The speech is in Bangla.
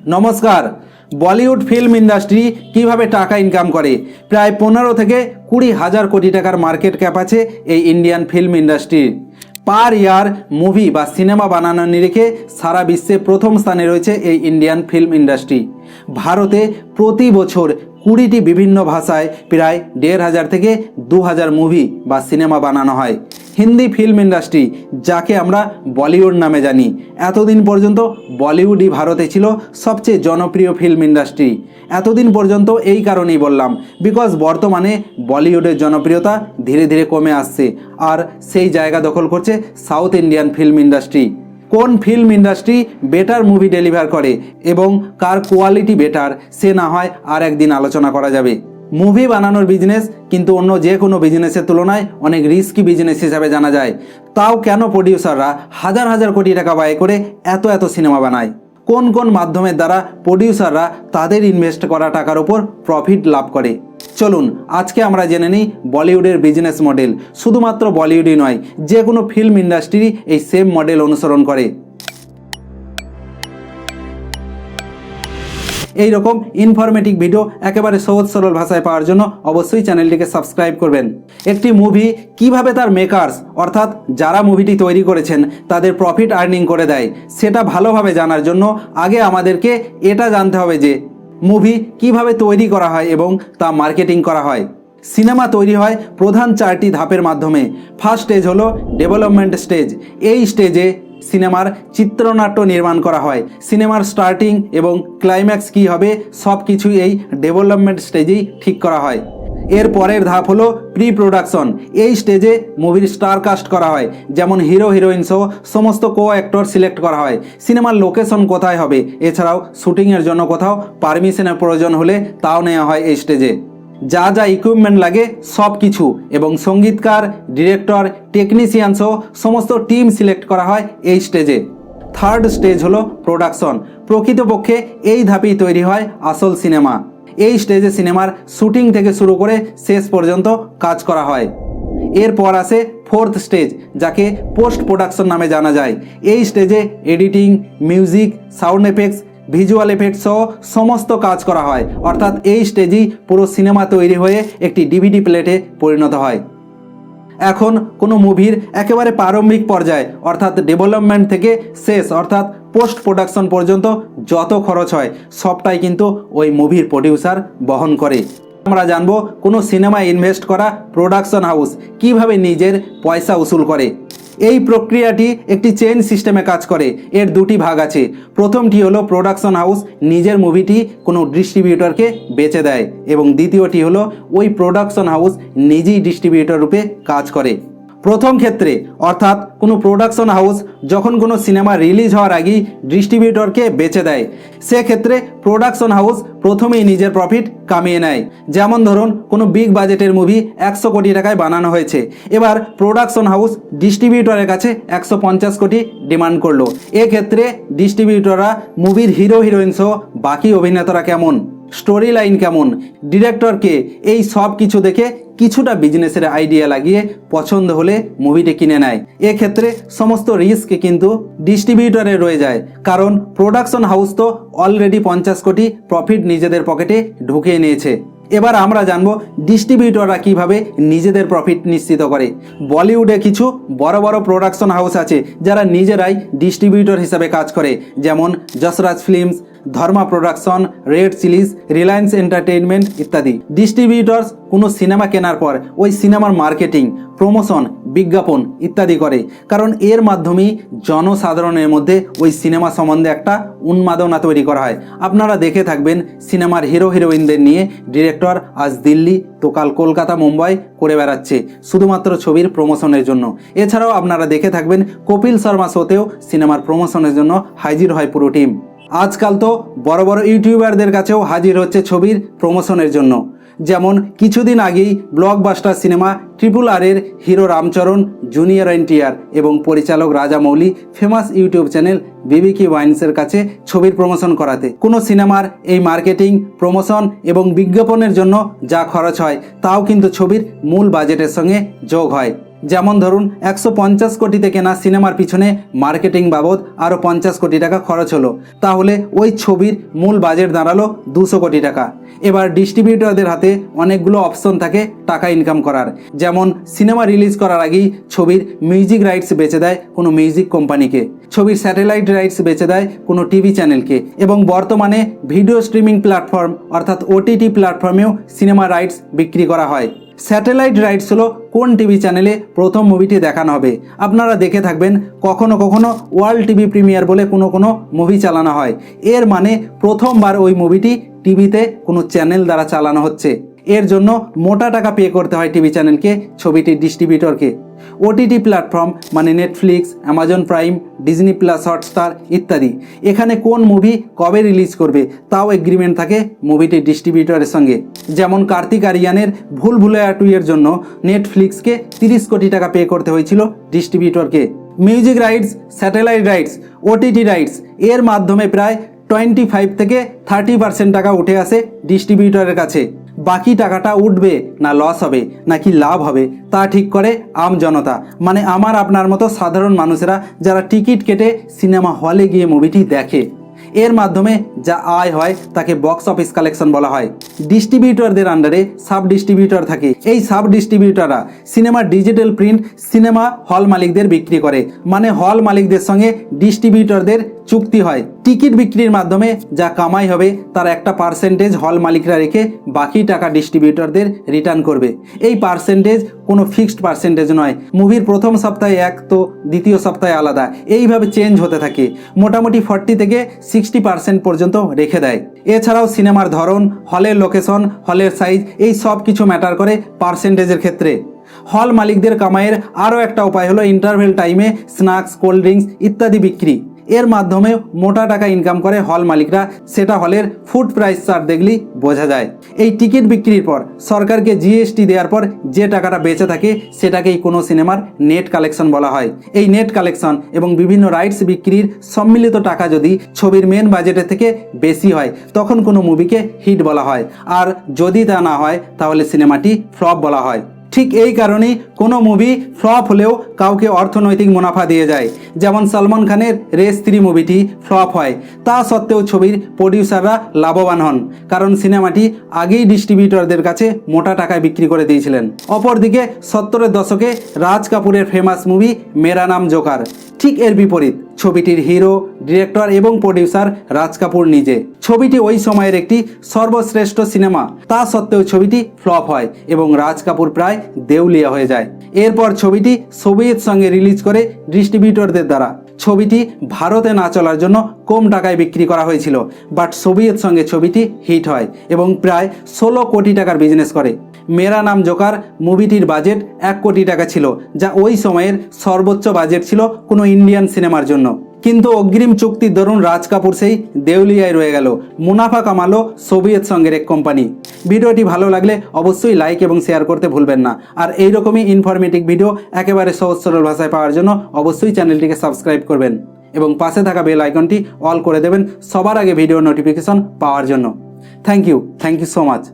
নমস্কার। বলিউড ফিল্ম ইন্ডাস্ট্রি কিভাবে টাকা ইনকাম করে? প্রায় 15 থেকে 20 হাজার কোটি টাকার মার্কেট ক্যাপ আছে এই ইন্ডিয়ান ফিল্ম ইন্ডাস্ট্রির। পার ইয়ার মুভি বা সিনেমা বানানোর নিরিখে সারা বিশ্বে প্রথম স্থানে রয়েছে এই ইন্ডিয়ান ফিল্ম ইন্ডাস্ট্রি। ভারতে প্রতি বছর 20টি বিভিন্ন ভাষায় প্রায় 1,500 থেকে 2,000 মুভি বা সিনেমা বানানো হয়। হিন্দি ফিল্ম ইন্ডাস্ট্রি, যাকে আমরা বলিউড নামে জানি, এতদিন পর্যন্ত বলিউডই ভারতে ছিল সবচেয়ে জনপ্রিয় ফিল্ম ইন্ডাস্ট্রি। এতদিন পর্যন্ত এই কারণেই বললাম, বিকজ বর্তমানে বলিউডের জনপ্রিয়তা ধীরে ধীরে কমে আসছে, আর সেই জায়গা দখল করছে সাউথ ইন্ডিয়ান ফিল্ম ইন্ডাস্ট্রি। কোন film industry better movie deliver করে এবং কার কোয়ালিটি বেটার, সে না হয় আর একদিন আলোচনা করা যাবে। মুভি বানানোর বিজনেস কিন্তু অন্য যে কোনো বিজনেসের তুলনায় অনেক রিস্কি বিজনেস হিসাবে জানা যায়। তাও কেন প্রডিউসাররা হাজার হাজার কোটি টাকা ব্যয় করে এত সিনেমা বানায়? কোন কোন মাধ্যমের দ্বারা প্রডিউসাররা তাদের ইনভেস্ট করা টাকার উপর প্রফিট লাভ করে? চলুন আজকে আমরা জেনে নিই বলিউডের বিজনেস মডেল। শুধুমাত্র বলিউডই নয়, যে কোনো ফিল্ম ইন্ডাস্ট্রি এই সেম মডেল অনুসরণ করে। এই রকম ইনফরমেটিভ ভিডিও একেবারে সহজ সরল ভাষায় পাওয়ার জন্য অবশ্যই চ্যানেলটিকে সাবস্ক্রাইব করবেন। একটি মুভি কিভাবে তার মেকার্স অর্থাৎ যারা মুভিটি তৈরি করেছেন তাদের প্রফিট আর্নিং করে দেয়, সেটা ভালোভাবে জানার জন্য আগে আমাদেরকে এটা জানতে হবে যে মুভি কিভাবে তৈরি করা হয় এবং তা মার্কেটিং করা হয়। সিনেমা তৈরি হয় প্রধান 4টি ধাপের মাধ্যমে। ফার্স্ট স্টেজ হলো ডেভেলপমেন্ট স্টেজ। এই স্টেজে সিনেমার চিত্রনাট্য নির্মাণ করা হয়। সিনেমার স্টার্টিং এবং ক্লাইম্যাক্স কী হবে সব কিছুই এই ডেভেলপমেন্ট স্টেজেই ঠিক করা হয়। এর পরের ধাপ হলো প্রি প্রোডাকশন। এই স্টেজে মুভির স্টার কাস্ট করা হয়, যেমন হিরো হিরোইন সহ সমস্ত কো অ্যাক্টর সিলেক্ট করা হয়। সিনেমার লোকেশন কোথায় হবে, এছাড়াও শুটিংয়ের জন্য কোথাও পারমিশনের প্রয়োজন হলে তাও নেওয়া হয় এই স্টেজে। যা যা ইকুইপমেন্ট লাগে সব কিছু এবং সঙ্গীতকার, ডিরেক্টর, টেকনিশিয়ান সহ সমস্ত টিম সিলেক্ট করা হয় এই স্টেজে। থার্ড স্টেজ হলো প্রোডাকশন। প্রকৃতপক্ষে এই ধাপেই তৈরি হয় আসল সিনেমা। এই স্টেজে সিনেমার শুটিং থেকে শুরু করে শেষ পর্যন্ত কাজ করা হয়। এরপর আসে ফোর্থ স্টেজ, যাকে পোস্ট প্রোডাকশন নামে জানা যায়। এই স্টেজে editing, music, sound effects, visual effects সহ সমস্ত কাজ করা হয়। অর্থাৎ এই স্টেজেই পুরো সিনেমা তৈরি হয়ে একটি ডিভিডি প্লেটে পরিণত হয়। এখন কোনো মুভির একেবারে প্রারম্ভিক পর্যায়ে অর্থাৎ ডেভেলপমেন্ট থেকে শেষ অর্থাৎ পোস্ট প্রোডাকশন পর্যন্ত যত খরচ হয় সবটাই কিন্তু ওই মুভির প্রডিউসার বহন করে। আমরা জানবো কোনো সিনেমায় ইনভেস্ট করা প্রোডাকশন হাউস কিভাবে নিজের পয়সা উসুল করে। এই প্রক্রিয়াটি একটি চেইন সিস্টেমে কাজ করে। এর দুটি ভাগ আছে। প্রথমটি হলো প্রোডাকশন হাউস নিজের মুভিটি কোনো ডিস্ট্রিবিউটরকে বেচে দেয়, এবং দ্বিতীয়টি হলো ওই প্রোডাকশন হাউস নিজেই ডিস্ট্রিবিউটর রূপে কাজ করে। প্রথম ক্ষেত্রে অর্থাৎ কোনো প্রোডাকশন হাউস যখন কোনো সিনেমা রিলিজ হওয়ার আগেই ডিস্ট্রিবিউটরকে বেচে দেয়, সেক্ষেত্রে প্রোডাকশন হাউস প্রথমেই নিজের প্রফিট কামিয়ে নেয়। যেমন ধরুন কোনো বিগ বাজেটের মুভি 100 কোটি টাকায় বানানো হয়েছে, এবার প্রোডাকশন হাউস ডিস্ট্রিবিউটরের কাছে 150 কোটি ডিমান্ড করলো। এক্ষেত্রে ডিস্ট্রিবিউটররা মুভির হিরো হিরোইন সহ বাকি অভিনেতারা কেমন, স্টোরি লাইন কেমন, ডিরেক্টরকে, এই সব কিছু দেখে কিছুটা বিজনেসের আইডিয়া লাগিয়ে পছন্দ হলে মুভিটি কিনে নেয়। এক্ষেত্রে সমস্ত রিস্ক কিন্তু ডিস্ট্রিবিউটরে রয়ে যায়, কারণ প্রোডাকশন হাউস তো অলরেডি 50 কোটি প্রফিট নিজেদের পকেটে ঢুকিয়ে নিয়েছে। এবার আমরা জানবো ডিস্ট্রিবিউটররা কিভাবে নিজেদের প্রফিট নিশ্চিত করে। বলিউডে কিছু বড় বড় প্রোডাকশন হাউস আছে যারা নিজেরাই ডিস্ট্রিবিউটর হিসাবে কাজ করে, যেমন Yashraj films, Dharma production, Red Chillies, Reliance entertainment ইত্যাদি। ডিস্ট্রিবিউটরস কোনো সিনেমা কেনার পর ওই সিনেমার মার্কেটিং, প্রমোশন, বিজ্ঞাপন ইত্যাদি করে, কারণ এর মাধ্যমেই জনসাধারণের মধ্যে ওই সিনেমা সম্বন্ধে একটা উন্মাদনা তৈরি করা হয়। আপনারা দেখে থাকবেন সিনেমার হিরো হিরোইনদের নিয়ে ডিরেক্টর আজ দিল্লি তো কাল কলকাতা, মুম্বাই করে বেড়াচ্ছে শুধুমাত্র ছবির প্রমোশনের জন্য। এছাড়াও আপনারা দেখে থাকবেন কপিল শর্মা শোতেও সিনেমার প্রমোশনের জন্য হাজির হয় পুরো টিম। আজকাল তো বড় বড় ইউটিউবারদের কাছেও হাজির হচ্ছে ছবির প্রমোশনের জন্য। যেমন কিছুদিন আগেই ব্লকবাস্টার সিনেমা RRR এর হিরো রামচরণ, জুনিয়র NTR এবং পরিচালক রাজামৌলি ফেমাস ইউটিউব চ্যানেল বিবিকি ওয়াইন্সের কাছে ছবির প্রমোশন করাতে। কোনো সিনেমার এই মার্কেটিং, প্রমোশন এবং বিজ্ঞাপনের জন্য যা খরচ হয় তাও কিন্তু ছবির মূল বাজেটের সঙ্গে যোগ হয়। যেমন ধরুন 150 কোটিতে কেনা সিনেমার পিছনে মার্কেটিং বাবদ আরও 50 কোটি টাকা খরচ হলো, তাহলে ওই ছবির মূল বাজেট দাঁড়ালো 200 কোটি টাকা। এবার ডিস্ট্রিবিউটরদের হাতে অনেকগুলো অপশন থাকে টাকা ইনকাম করার, যেমন সিনেমা রিলিজ করার আগেই ছবির মিউজিক রাইটস বেচে দেয় কোনো মিউজিক কোম্পানিকে, ছবির স্যাটেলাইট রাইটস বেচে দেয় কোনো টিভি চ্যানেলকে, এবং বর্তমানে ভিডিও স্ট্রিমিং প্ল্যাটফর্ম অর্থাৎ ওটিটি প্ল্যাটফর্মেও সিনেমা রাইটস বিক্রি করা হয়। স্যাটেলাইট রাইটস হলো কোন টিভি চ্যানেলে প্রথম মুভিটি দেখানো হবে। আপনারা দেখে থাকবেন কখনো কখনো ওয়ার্ল্ড টিভি প্রিমিয়ার বলে কোনো মুভি চালানো হয়, এর মানে প্রথমবার ওই মুভিটি টিভিতে কোনো চ্যানেল দ্বারা চালানো হচ্ছে। এর জন্য মোটা টাকা পে করতে হয় টিভি চ্যানেলকে, ছবিটির ডিস্ট্রিবিউটরকে। ওটিটি প্ল্যাটফর্ম মানে Netflix, Amazon prime, Disney plus, Hotstar ইত্যাদি, এখানে কোন মুভি কবে রিলিজ করবে তাও এগ্রিমেন্ট থাকে মুভিটির ডিস্ট্রিবিউটরের সঙ্গে। যেমন কার্তিক আরিয়ানের ভুল ভুলাইয়া 2 এর জন্য নেটফ্লিক্সকে 30 কোটি টাকা পে করতে হয়েছিল ডিস্ট্রিবিউটরকে। Music rights, satellite rights, OTT rights এর মাধ্যমে প্রায় 25 থেকে 30% টাকা উঠে আসে ডিস্ট্রিবিউটরের কাছে। বাকি টাকাটা উঠবে না লস হবে নাকি লাভ হবে তা ঠিক করে আম জনতা, মানে আমার আপনার মতো সাধারণ মানুষেরা যারা টিকিট কেটে সিনেমা হলে গিয়ে মুভিটি দেখে। এর মাধ্যমে যা আয় হয় তাকে বক্স অফিস কালেকশন বলা হয়। ডিস্ট্রিবিউটরদের আন্ডারে সাব ডিস্ট্রিবিউটর থাকে। এই সাব ডিস্ট্রিবিউটররা সিনেমার ডিজিটাল প্রিন্ট সিনেমা হল মালিকদের বিক্রি করে, মানে হল মালিকদের সঙ্গে ডিস্ট্রিবিউটরদের চুক্তি হয়। টিকিট বিক্রির মাধ্যমে যা কামাই হবে তার একটা পার্সেন্টেজ হল মালিকরা রেখে বাকি টাকা ডিস্ট্রিবিউটরদের রিটার্ন করবে। এই পার্সেন্টেজ কোনো ফিক্সড পার্সেন্টেজ নয়, মুভির প্রথম সপ্তাহে এক তো দ্বিতীয় সপ্তাহে আলাদা, এইভাবে চেঞ্জ হতে থাকে। মোটামুটি 40 থেকে 60% পর্যন্ত রেখে দেয়। এছাড়াও সিনেমার ধরন, হলের লোকেশন, হলের সাইজ এই সব কিছু ম্যাটার করে পার্সেন্টেজের ক্ষেত্রে। হল মালিকদের কামাইয়ের আরও একটা উপায় হলো ইন্টারভেল টাইমে স্ন্যাক্স, কোল্ড ড্রিঙ্কস ইত্যাদি বিক্রি। এর মাধ্যমে মোটা টাকা ইনকাম করে হল মালিকরা, সেটা হলের ফুড প্রাইস চার্ট দেখলেই বোঝা যায়। এই টিকিট বিক্রির পর সরকারকে জিএসটি দেওয়ার পর যে টাকাটা বেঁচে থাকে সেটাকেই কোনো সিনেমার নেট কালেকশন বলা হয়। এই নেট কালেকশন এবং বিভিন্ন রাইটস বিক্রির সম্মিলিত টাকা যদি ছবির মেন বাজেটের থেকে বেশি হয় তখন কোনো মুভিকে হিট বলা হয়, আর যদি তা না হয় তাহলে সিনেমাটি ফ্লপ বলা হয়। ঠিক এই কারণেই কোনো মুভি ফ্লপ হলেও কাউকে অর্থনৈতিক মুনাফা দিয়ে যায়। যেমন সলমান খানের রেস 3 মুভিটি ফ্লপ হয়, তা সত্ত্বেও ছবির প্রডিউসাররা লাভবান হন, কারণ সিনেমাটি আগেই ডিস্ট্রিবিউটরদের কাছে মোটা টাকায় বিক্রি করে দিয়েছিলেন। অপরদিকে 70-এর দশকে রাজ কাপুরের ফেমাস মুভি মেরা নাম জোকার, ঠিক এর বিপরীত। ছবিটির হিরো, ডিরেক্টর এবং প্রডিউসার রাজ কাপুর নিজে। ছবিটি ওই সময়ের একটি সর্বশ্রেষ্ঠ সিনেমা, তা সত্ত্বেও ছবিটি ফ্লপ হয় এবং রাজ কাপুর প্রায় দেউলিয়া হয়ে যায়। এরপর ছবিটি সোভিয়েত সঙ্গে রিলিজ করে ডিস্ট্রিবিউটরদের দ্বারা। ছবিটি ভারতে না চলার জন্য কম টাকায় বিক্রি করা হয়েছিল, বাট সোভিয়েত সঙ্গে ছবিটি হিট হয় এবং প্রায় 16 কোটি টাকার বিজনেস করে। মেরা নাম জোকার মুভিটির বাজেট 1 কোটি টাকা ছিল, যা ওই সময়ের সর্বোচ্চ বাজেট ছিল কোনো ইন্ডিয়ান সিনেমার জন্য। কিন্তু অগ্রিম চুক্তির দরুন রাজ কাপুর সেই দেউলিয়ায় রয়ে গেল, মুনাফা কামালো সোভিয়েত সঙ্গের এক কোম্পানি। ভিডিওটি ভালো লাগলে অবশ্যই লাইক এবং শেয়ার করতে ভুলবেন না। আর এইরকমই ইনফরমেটিভ ভিডিও একেবারে সহজ সরল ভাষায় পাওয়ার জন্য অবশ্যই চ্যানেলটিকে সাবস্ক্রাইব করবেন এবং পাশে থাকা বেল আইকনটি অল করে দেবেন সবার আগে ভিডিও নোটিফিকেশন পাওয়ার জন্য। Thank you so much.